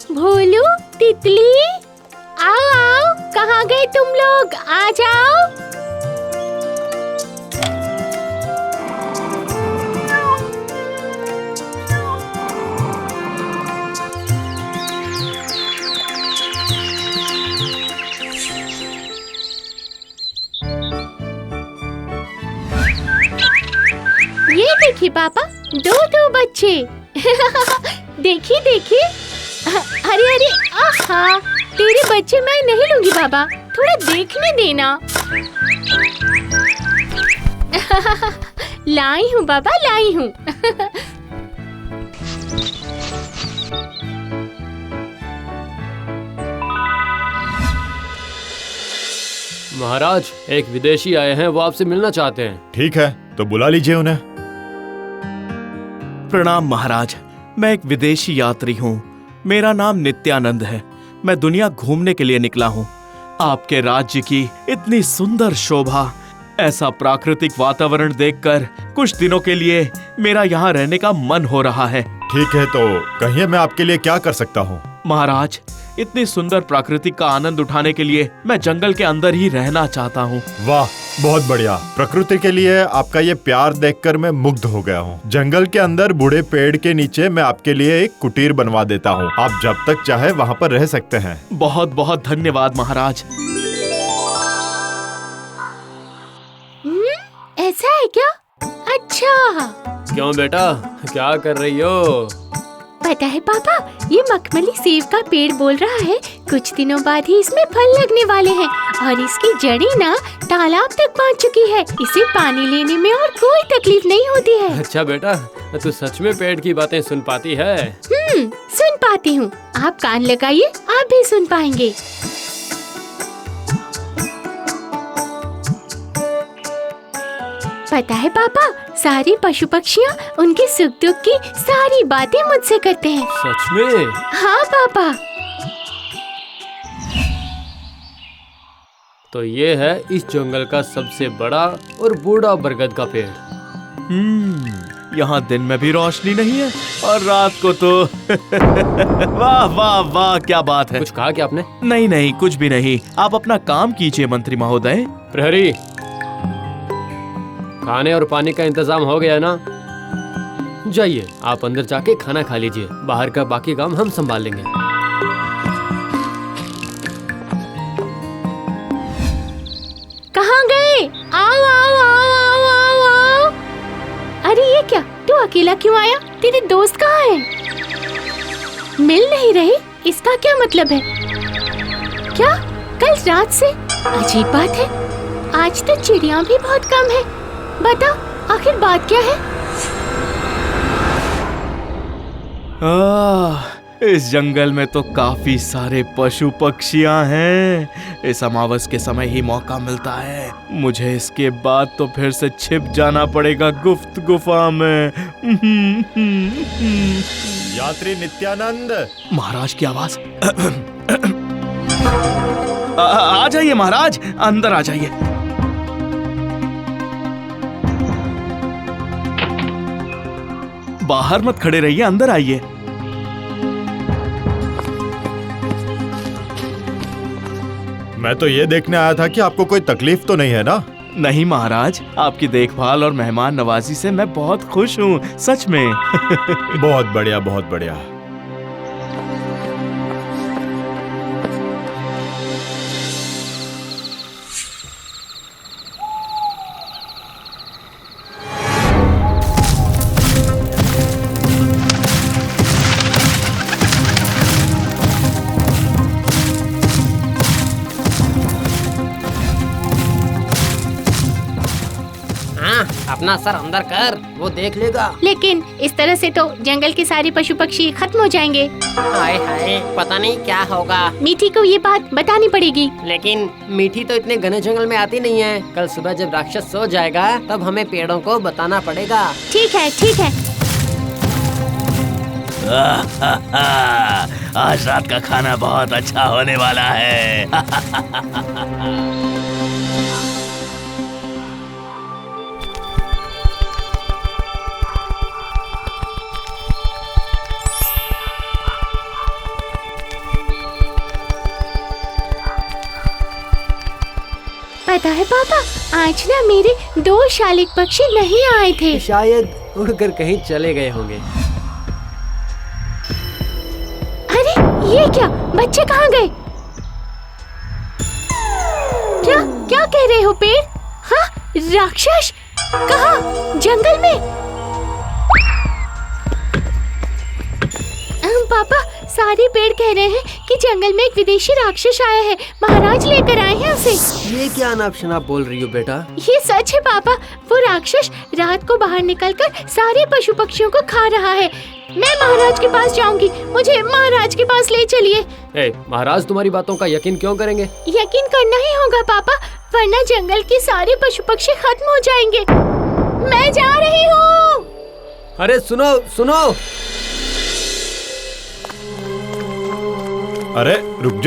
भोलू, तितली, आओ आओ, कहाँ गए तुम लोग? आ जाओ। ये देखिए पापा, दो बच्चे। देखिए देखिए। अरे अरे, आहा, तेरे बच्चे मैं नहीं लूंगी बाबा, थोड़ा देखने देना। लाई हूँ बाबा, लाई हूँ। महाराज, एक विदेशी आए हैं, वो आपसे मिलना चाहते हैं। ठीक है, तो बुला लीजिए उन्हें। प्रणाम महाराज, मैं एक विदेशी यात्री हूँ। मेरा नाम नित्यानंद है। मैं दुनिया घूमने के लिए निकला हूँ। आपके राज्य की इतनी सुंदर शोभा, ऐसा प्राकृतिक वातावरण देखकर कुछ दिनों के लिए मेरा यहाँ रहने का मन हो रहा है। ठीक है, तो कहिए मैं आपके लिए क्या कर सकता हूँ। महाराज, इतनी सुंदर प्रकृति का आनंद उठाने के लिए मैं जंगल के अंदर ही रहना चाहता हूँ। वाह, बहुत बढ़िया। प्रकृति के लिए आपका ये प्यार देखकर मैं मुग्ध हो गया हूँ। जंगल के अंदर बूढ़े पेड़ के नीचे मैं आपके लिए एक कुटीर बनवा देता हूँ। आप जब तक चाहे वहाँ पर रह सकते हैं। बहुत बहुत धन्यवाद महाराज। ऐसा है क्या? अच्छा। क्यों बेटा, क्या कर रही हो? पता है पापा, ये मखमली सेब का पेड़ बोल रहा है कुछ दिनों बाद ही इसमें फल लगने वाले हैं और इसकी जड़ें ना तालाब तक पहुंच चुकी है। इसे पानी लेने में और कोई तकलीफ नहीं होती है। अच्छा बेटा, तू सच में पेड़ की बातें सुन पाती है? सुन पाती हूँ। आप कान लगाइए, आप भी सुन पाएंगे। पता है पापा, सारे पशु पक्षियाँ उनके सुख दुख की सारी बातें मुझसे करते हैं। सच में? हाँ पापा। तो ये है इस जंगल का सबसे बड़ा और बूढ़ा बरगद का पेड़। यहाँ दिन में भी रोशनी नहीं है और रात को तो वाह वाह वाह, क्या बात है। कुछ कहा क्या आपने? नहीं नहीं, कुछ भी नहीं। आप अपना काम कीजिए मंत्री महोदय। प्रहरी, खाने और पानी का इंतजाम हो गया ना? जाइए, आप अंदर जाके खाना खा लीजिए। बाहर का बाकी काम हम संभाल लेंगे। कहाँ गए? आओ आओ आओ आओ आओ आओ। अरे ये क्या, तू अकेला क्यों आया? तेरे दोस्त कहाँ हैं? मिल नहीं रहे, इसका क्या मतलब है? क्या कल रात से? अजीब बात है, आज तो चिड़िया भी बहुत कम है। बता, आखिर बात क्या है? इस जंगल में तो काफी सारे पशु पक्षियां हैं। इस अमावस के समय ही मौका मिलता है। मुझे इसके बाद तो फिर से छिप जाना पड़ेगा गुप्त गुफा में। यात्री नित्यानंद। महाराज की आवाज। आ जाइए महाराज, अंदर आ जाइए। बाहर मत खड़े रहिए, अंदर आइए। मैं तो ये देखने आया था कि आपको कोई तकलीफ तो नहीं है ना? नहीं महाराज, आपकी देखभाल और मेहमान नवाजी से मैं बहुत खुश हूँ, सच में। बहुत बढ़िया, बहुत बढ़िया। अपना सर अंदर कर, वो देख लेगा। लेकिन इस तरह से तो जंगल के सारे पशु पक्षी खत्म हो जाएंगे। हाय हाय, पता नहीं क्या होगा। मीठी को ये बात बतानी पड़ेगी। लेकिन मीठी तो इतने घने जंगल में आती नहीं है। कल सुबह जब राक्षस सो जाएगा तब हमें पेड़ों को बताना पड़ेगा। ठीक है, ठीक है। आज रात का खाना बहुत अच्छा होने वाला है। पता है पापा, आज ना मेरे 2 शालिक पक्षी नहीं आए थे। शायद उड़कर कहीं चले गए होंगे। अरे ये क्या, बच्चे कहाँ गए? क्या क्या कह रहे हो पेड़? हाँ, राक्षस? कहाँ? जंगल में? पापा, सारे पेड़ कह रहे हैं कि जंगल में एक विदेशी राक्षस आया है, महाराज लेकर आए हैं उसे। ये क्या अनाप शनाप बोल रही हो बेटा? ये सच है पापा, वो राक्षस रात को बाहर निकलकर सारे पशु पक्षियों को खा रहा है। मैं महाराज के पास जाऊंगी, मुझे महाराज के पास ले चलिए। महाराज तुम्हारी बातों का यकीन क्यों करेंगे? यकीन करना ही होगा पापा, वरना जंगल के सारे पशु पक्षी खत्म हो जाएंगे। मैं जा रही हूँ। अरे सुनो सुनो। अरे रुक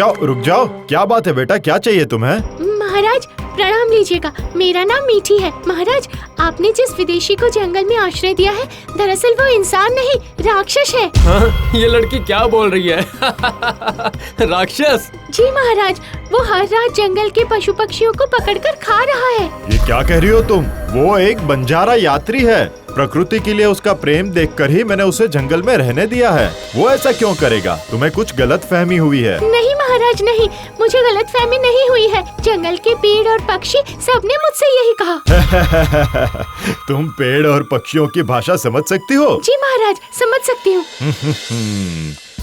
जाओ, क्या बात है बेटा, क्या चाहिए तुम्हें? महाराज प्रणाम लीजिएगा, मेरा नाम मीठी है। महाराज, आपने जिस विदेशी को जंगल में आश्रय दिया है, दरअसल वो इंसान नहीं, राक्षस है। हाँ, ये लड़की क्या बोल रही है? राक्षस? जी महाराज, वो हर रात जंगल के पशु पक्षियों को पकड़कर खा रहा है। ये क्या कह रही हो तुम? वो एक बंजारा यात्री है। प्रकृति के लिए उसका प्रेम देखकर ही मैंने उसे जंगल में रहने दिया है। वो ऐसा क्यों करेगा? तुम्हें कुछ गलत फहमी हुई है। नहीं महाराज नहीं, मुझे गलत फहमी नहीं हुई है। जंगल के पेड़ और पक्षी सबने मुझसे यही कहा। तुम पेड़ और पक्षियों की भाषा समझ सकती हो? जी महाराज, समझ सकती हूँ।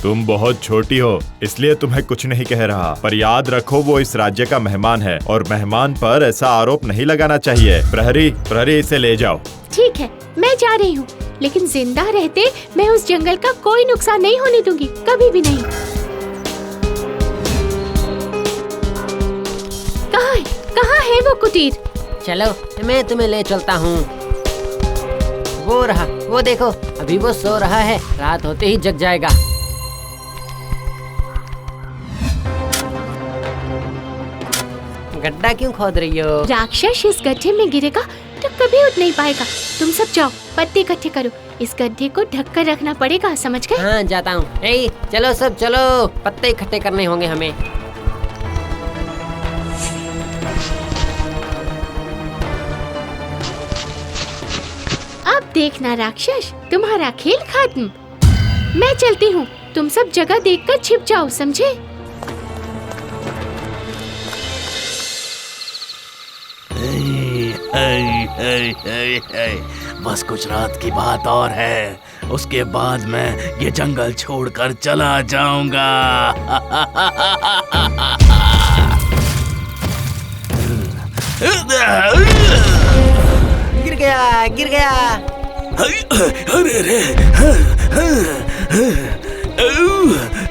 तुम बहुत छोटी हो, इसलिए तुम्हें कुछ नहीं कह रहा, पर याद रखो वो इस राज्य का मेहमान है और मेहमान पर ऐसा आरोप नहीं लगाना चाहिए। प्रहरी इसे ले जाओ। ठीक है, मैं जा रही हूँ, लेकिन जिंदा रहते मैं उस जंगल का कोई नुकसान नहीं होने दूंगी, कभी भी नहीं। कहाँ है वो कुटीर? चलो मैं तुम्हें ले चलता हूँ। वो रहा, वो देखो, अभी वो सो रहा है, रात होते ही जग जाएगा। गड्ढा क्यों खोद रही हो? राक्षस इस गड्ढे में गिरेगा तो कभी उठ नहीं पाएगा। तुम सब जाओ, पत्ते इकट्ठे करो, इस गड्ढे को ढक कर रखना पड़ेगा, समझ गए? हाँ जाता हूँ। चलो सब चलो, पत्ते इकट्ठे करने होंगे हमें। अब देखना राक्षस, तुम्हारा खेल खत्म। मैं चलती हूँ, तुम सब जगह देखकर छिप जाओ, समझे? बस कुछ रात की बात और है, उसके बाद मैं ये जंगल छोड़कर चला जाऊंगा। गिर गया। अरे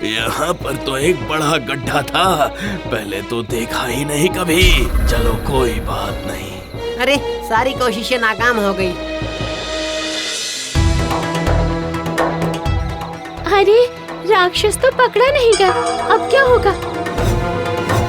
यहाँ पर तो एक बड़ा गड्ढा था, पहले तो देखा ही नहीं कभी। चलो कोई बात नहीं। अरे सारी कोशिशें नाकाम हो गई। अरे राक्षस तो पकड़ा नहीं गया, अब क्या होगा?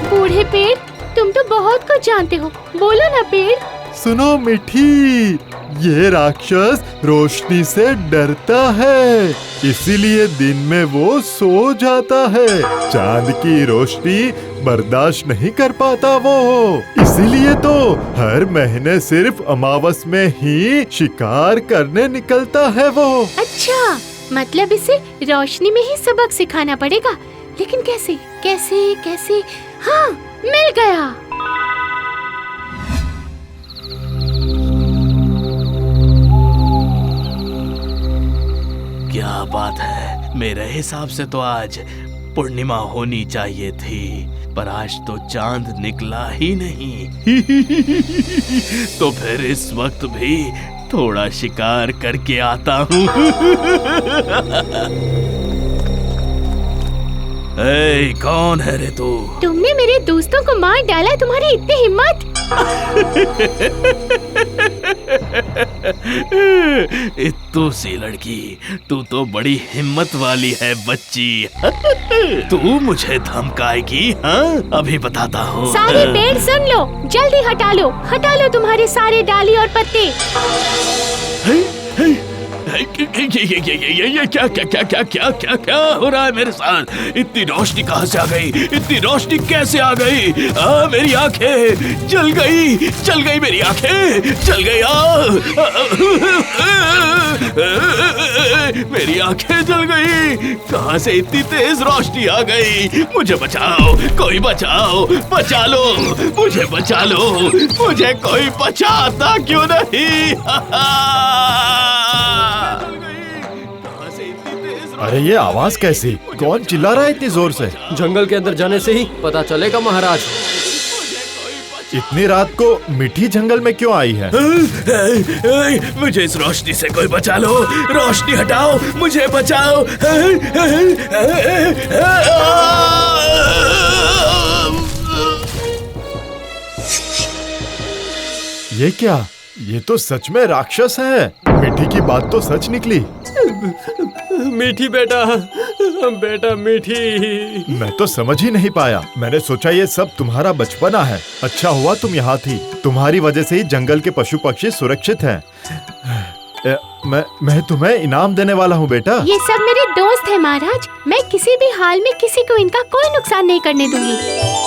बूढ़े पेड़, तुम तो बहुत कुछ जानते हो, बोलो ना पेड़। सुनो मिठी, ये राक्षस रोशनी से डरता है, इसीलिए दिन में वो सो जाता है। चांद की रोशनी बर्दाश्त नहीं कर पाता वो, इसीलिए तो हर महीने सिर्फ अमावस में ही शिकार करने निकलता है वो। अच्छा, मतलब इसे रोशनी में ही सबक सिखाना पड़ेगा, लेकिन कैसे कैसे कैसे? हाँ, मिल गया। क्या बात है, मेरे हिसाब से तो आज पूर्णिमा होनी चाहिए थी, पर आज तो चांद निकला ही नहीं। तो फिर इस वक्त भी थोड़ा शिकार करके आता हूँ। कौन है रे तू? तुमने मेरे दोस्तों को मार डाला, तुम्हारी इतनी हिम्मत? इत्तू सी लड़की, तू तो बड़ी हिम्मत वाली है बच्ची। तू मुझे धमकाएगी? हाँ, अभी बताता हूँ। सारे पेड़ सुन लो, जल्दी हटा लो तुम्हारे सारे डाली और पत्ते। ये क्या क्या क्या क्या क्या क्या क्या हो रहा है मेरे साथ? इतनी रोशनी कहाँ से आ गई? इतनी रोशनी कैसे आ गई? मेरी आंखें जल गई मेरी आंखें जल गई। मेरी आंखें जल गई। कहाँ से इतनी तेज रोशनी आ गई? मुझे बचाओ, कोई बचाओ, बचा लो, मुझे बचा लो, मुझे कोई बचाता क्यों नहीं? अरे ये आवाज कैसी? कौन चिल्ला रहा है इतनी जोर से? जंगल के अंदर जाने से ही पता चलेगा महाराज। इतनी रात को मीठी जंगल में क्यों आई है? मुझे इस रोशनी से कोई बचा लो, रोशनी हटाओ, मुझे बचाओ। ये क्या? ये तो सच में राक्षस है। मीठी की बात तो सच निकली। मीठी बेटा, बेटा मीठी। मैं तो समझ ही नहीं पाया। मैंने सोचा ये सब तुम्हारा बचपना है। अच्छा हुआ तुम यहाँ थी। तुम्हारी वजह से ही जंगल के पशु पक्षी सुरक्षित हैं। मैं तुम्हें इनाम देने वाला हूँ बेटा। ये सब मेरे दोस्त हैं महाराज। मैं किसी भी हाल में किसी को इनका कोई नुकसान नहीं करने दूंगी।